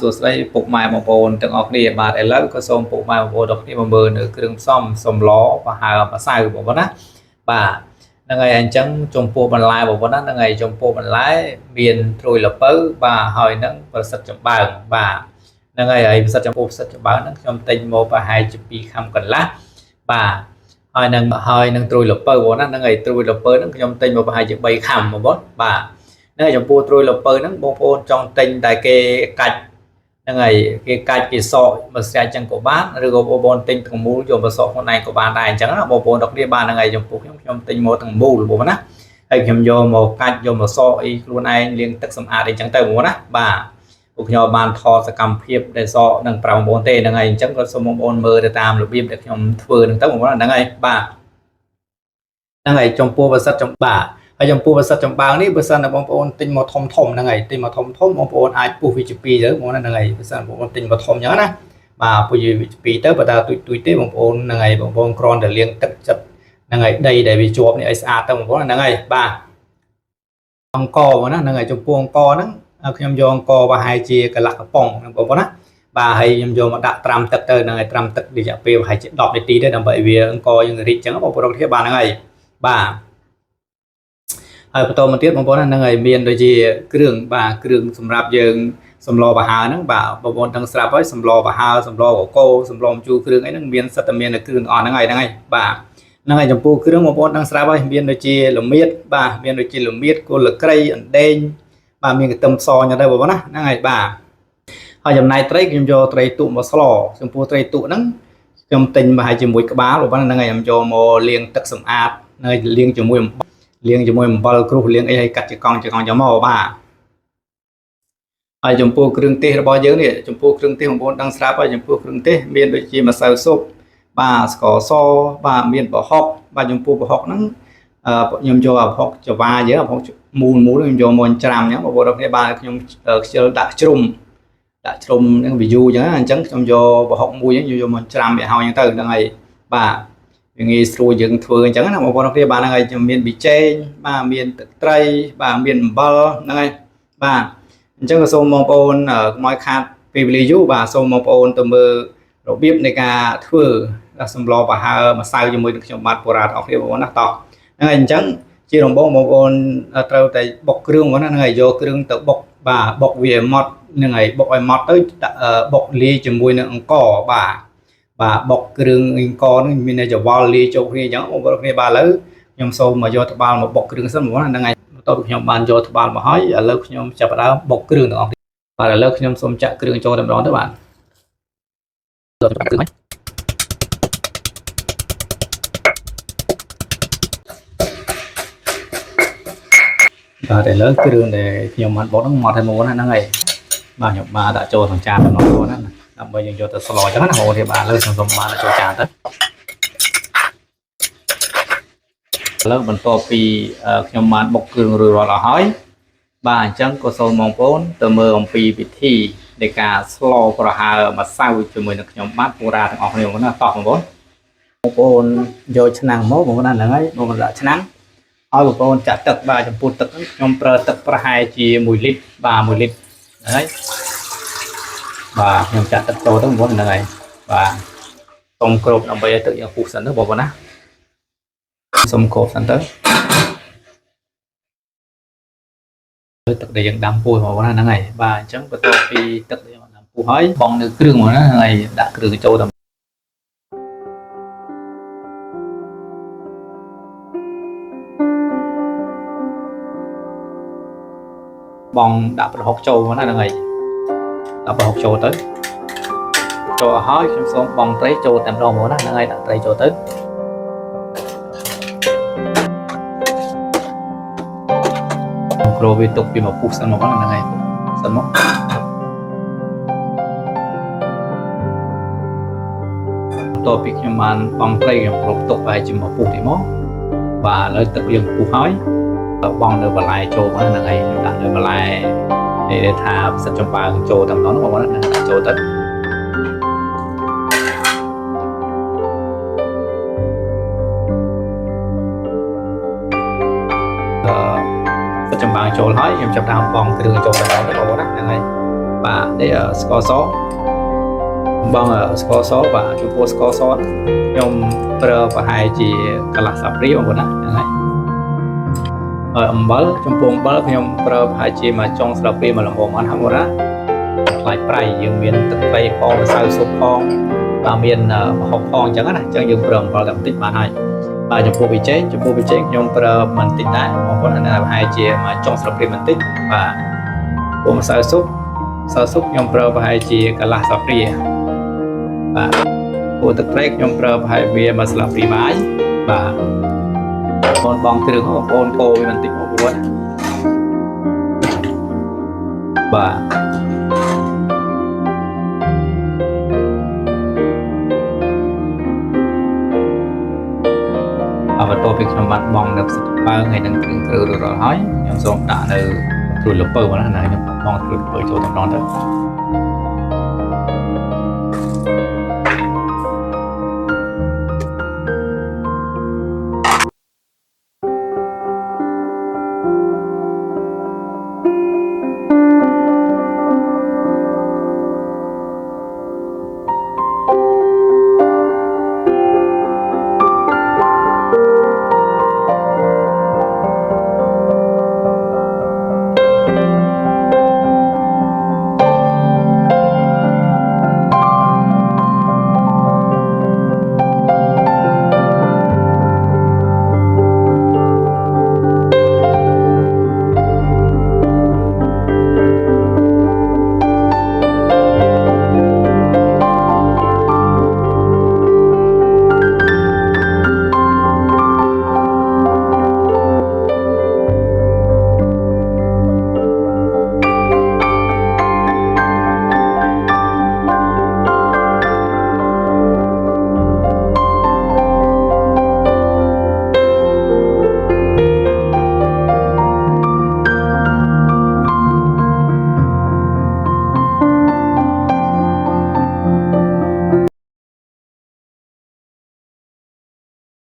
សួស្តីពុកម៉ែបងប្អូនទាំងអស់គ្នាបាទឥឡូវក៏សូមពុកម៉ែបងប្អូនទាំងគ្នាមកមើលនៅគ្រឿងផ្សំសម្លប្រហើរម្សៅបងប្អូនណាបាទហ្នឹងហើយអញ្ចឹងចំពោះបន្លែបងប្អូនណាហ្នឹងហើយចំពោះបន្លែមានត្រួយល្ពៅបាទហើយនឹងប្រសិទ្ធចម្បើងបាទហ្នឹងហើយប្រសិទ្ធចំពោះប្រសិទ្ធចម្បើងហ្នឹងខ្ញុំទិញមកប្រហែលជា2ខាំកន្លះបាទហើយនឹងត្រួយល្ពៅបងប្អូនណាហ្នឹងហើយត្រួយល្ពៅហ្នឹងខ្ញុំទិញមកប្រហែលជា3ខាំបងប្អូនបាទហ្នឹងចំពោះត្រួយល្ពៅហ្នឹងបងប្អូនចង់ទិញតែគេកាច់ហ្នឹងហើយគេកាច់គេសក់មកស្រាច់ចឹងក៏បានឬក៏បងប្អូនទិញទាំងមូលយកមកសក់ខ្លួនឯងក៏បានដែរអញ្ចឹងណាបងប្អូនទាំងគ្នាបានហ្នឹងហើយចំពោះខ្ញុំទិញមកទាំងមូលបងប្អូនណាហើយខ្ញុំយកមកកាច់យកមកសក់អីខ្លួនឯងលាងទឹកសម្អាតអីចឹងទៅបងប្អូនណាបាទពួកខ្ញុំបានថតសកម្មភាពដែលសក់នឹងប្រាប់បងប្អូនទេហ្នឹងហើយអញ្ចឹងក៏សូមបងប្អូនមើលទៅតាមរបៀបដែលខ្ញុំធ្វើហ្នឹងទៅបងប្អូនហ្នឹងហើយបាទហ្នឹងហើយចំពោះប្រសិទ្ធចម្បាហើយចំពោះប្រសិទ្ធចម្បាងនេះបើសិនតែបងប្អូនទិញមកធំហ្នឹងហើយទិញមកធំបងប្អូនអាចពុះវាជា2ទៅបងប្អូនហ្នឹងហើយបើសិនបងប្អូនទិញមកធំអញ្ចឹងណាបាទពុះវាជា2ទៅបើតាទុយទេបងប្អូនហ្នឹងហើយបងប្អូនគ្រាន់តែលាងទឹកចិត្តហ្នឹងហើយដីដែលវាជាប់នេះឲ្យស្អាតទៅបងប្អូនហ្នឹងហើយបាទអង្ករបងណាហ្នឹងហើយចំពោះអង្ករហ្នឹងខ្ញុំយកអង្ករប្រហែលជាកន្លះកំប៉ុងបងប្អូនណាបាទហើយខ្ញុំយកមកដាក់ត្រាំទឹកទៅហ្នឹងហើយត្រាំទឹករយៈពេលប្រហែលជា10នាទីទៅដើម្បីវាអង្ករយើងរីកអញ្ចឹងបងប្អូនគ្នាបានហ្នឹងហើយបាទហើយបន្តមកទៀតបងប្អូនហ្នឹងហើយមានដូចជាគ្រឿងបាទគ្រឿងសម្រាប់យើងសម្លប្រហើរហ្នឹងបាទបងប្អូនទាំងស្រាប់ហើយសម្លប្រហើរសម្លកកូរសម្លម្ជូរគ្រឿងអីហ្នឹងមានសិតតែមាននៅគ្រឿងទាំងអស់ហ្នឹងហើយបាទហ្នឹងហើយចំពោះគ្រឿងបងប្អូនទាំងស្រាប់ហើយមានដូចជាល្មៀតបាទមានដូចជាល្មៀតគល់លក្រីអណ្ដែងបាទមានកន្ទឹមសអញ្ចឹងទៅបងប្អូនណាហ្នឹងហើយបាទហើយចំណែកត្រីខ្ញុំយកត្រីទុកមកស្លចំពោះត្រីទុកហ្នឹងខ្ញុំទិញប្រហែលជាមួយក្បាលបងប្អូនហ្នឹងហើយខ្ញុំយកមកលាងទឹកសម្អាតហើយលាងជាមួយអំបិលគ្រុះលាងអីឲ្យកាត់ជាកង់យកមកបាទហើយចំពោះគ្រឿងទេសរបស់យើងនេះចំពោះគ្រឿងទេសបងប្អូនដឹងស្រាប់ហើយចំពោះគ្រឿងទេសមានដូចជាម្សៅស៊ុបបាទស្ករសបាទមានប្រហុកបាទចំពោះប្រហុកហ្នឹងខ្ញុំយកប្រហុកចវាយើងប្រហុកមូលខ្ញុំយកមកច្រាំអញ្ចឹងបងប្អូនគ្នាបានខ្ញុំខ្ជិលដាក់ជ្រុំហ្នឹងវាយូរអញ្ចឹងខ្ញុំយកប្រហុកមួយហ្នឹងយកមកច្រាំវាហើយអញ្ចឹងទៅហ្នឹងហើយបាទវាងាយស្រួលយើងធ្វើអញ្ចឹងណាបងប្អូនគ្នាបាទហ្នឹងហើយមានប៊ីចេងបាទមានទឹកត្រីបាទមានអំបិលហ្នឹងហើយបាទអញ្ចឹងក៏សូមបងប្អូនខ្មោចខាតពេលវេលាយូរបាទសូមបងប្អូនទៅមើលរបៀបនៃការធ្វើសម្លប្រហើរម្សៅជាមួយនឹងខ្ញុំបាទបុរាណអស់គ្នាបងប្អូនណាតោះហ្នឹងហើយអញ្ចឹងជាដំបូងបងប្អូនត្រូវតែបុកគ្រឿងហ្នឹងហើយយកគ្រឿងទៅបុកបាទបុកវាឲ្យម៉ត់ហ្នឹងហើយបុកឲ្យម៉ត់ទៅបុកលាយជាមួយនឹងអង្ករបាទបុកគ្រឿងអង្ករហ្នឹងមានតែច្បល់លាយចូលគ្នាអញ្ចឹងបងប្អូនគ្នាបាទឥឡូវខ្ញុំសូមមកយកត្បាល់មកបុកគ្រឿងសិនបងប្អូនហ្នឹងហើយបន្ទាប់ពីខ្ញុំបានយកត្បាល់មកហើយឥឡូវខ្ញុំចាប់ផ្ដើមបុកគ្រឿងទាំងអស់បាទឥឡូវខ្ញុំសូមចាក់គ្រឿងចូលតែម្ដងទៅបាទយកគ្រឿងហើយបាទឥឡូវគ្រឿងដែលខ្ញុំបានបុកហ្នឹងមកតែមួយហ្នឹងហើយបាទខ្ញុំបានដាក់ចូលក្នុងចានម្ដងហ្នឹងណាដើម្បីយើងយកទៅស្លអញ្ចឹងណាបងប្អូនបាទឥឡូវខ្ញុំសូមបានចូលចានទៅឥឡូវបន្ទាប់ពីខ្ញុំបានបុកគ្រឿងរួចរាល់អស់ហើយបាទអញ្ចឹងក៏សូមបងប្អូនទៅមើលអំពីពិធីនៃការស្លប្រហើរម្សៅជាមួយនឹងខ្ញុំបាទបុរាណទាំងអស់គ្នាបងប្អូនណាតោះបងប្អូនយកឆ្នាំងមកបងប្អូនហ្នឹងហើយបងប្អូនដាក់ឆ្នាំងឲ្យបងប្អូនចាក់ទឹកបាទចំពោះទឹកខ្ញុំប្រើទឹកប្រហែលជា1លីត្របាទ1លីត្រហ្នឹងហើយបាទខ្ញុំចាក់ទឹកចូលទៅបងប្អូនហ្នឹងហើយបាទសុំគ្របដើម្បីឲ្យទឹកយើងពុះសិនទៅបងប្អូនណាសុំគ្របសិនទៅទឹកដែលយើងដាំពុះបងប្អូនណាហ្នឹងហើយបាទអញ្ចឹងបន្ទាប់ពីទឹកដែលយើងដាំពុះហើយបងនៅគ្រឿងបងប្អូនណាហ្នឹងហើយដាក់គ្រឿងចូលទៅបងដាក់ប្រហុកចូលណាហ្នឹងហើយដាក់ប្រហុកចូលទៅចូលឲ្យហើយខ្ញុំសូមបងត្រីចូលតែម្ដងមកណាហ្នឹងហើយដាក់ត្រីចូលទៅគ្រូវាទុកពីមកពុះសិនមកហ្នឹងហើយសិនមកបន្ទាប់ពីខ្ញុំបានបងត្រីខ្ញុំគ្រប់ទុកហើយជាមកពុះទីមកបាទឥឡូវទឹកយើងពុះហើយបងនៅបន្លែចូលហ្នឹងហើយខ្ញុំដាក់នៅបន្លែនេះថាផ្សិតចំបើងចូលតែម្ដងបងប្អូនណាដាក់ចូលទៅចំបើងចូលហើយខ្ញុំចាប់ដើមបងគ្រឿងចូលតែម្ដងបងប្អូនណាហ្នឹងហើយ បាទនេះស្ករសបងស្ករសបាទចំពោះស្ករសខ្ញុំប្រើប្រហែលជាកន្លះសាព្រាបងប្អូនណាហ្នឹងហើយហើយអំបិលចំពោះអំបិលខ្ញុំប្រើប្រហែលជាមួយចុងស្លាបព្រាមួយល្មមអត់ហ្នឹងបងប្អូនណាខ្លាចប្រៃយើងមានទឹកត្រីផងម្សៅស៊ុបផងបាទមានម្ហូបផងអញ្ចឹងណាអញ្ចឹងយើងប្រើអំបិលតែបន្តិចបានហើយបាទចំពោះប៊ីចេងខ្ញុំប្រើបន្តិចដែរបងប្អូនណាប្រហែលជាមួយចុងស្លាបព្រាបន្តិចបាទពោះម្សៅស៊ុបខ្ញុំប្រើប្រហែលជាកន្លះសាព្រាបាទពោះទឹកត្រីខ្ញុំប្រើប្រហែលវាមួយស្លាបព្រាបាយបាទបងគ្រឿងបងប្អូនកូរវាបន្តិចបងប្អូនបាទបន្ទាប់ពីខ្ញុំបានបង់នៅផ្សិតបើហើយនឹងគ្រឿងគ្រើរួចរាល់ហើយខ្ញុំសូមដាក់នៅត្រួយលពៅមកណាខ្ញុំបង់ត្រួយលពៅចូលតំណទៅ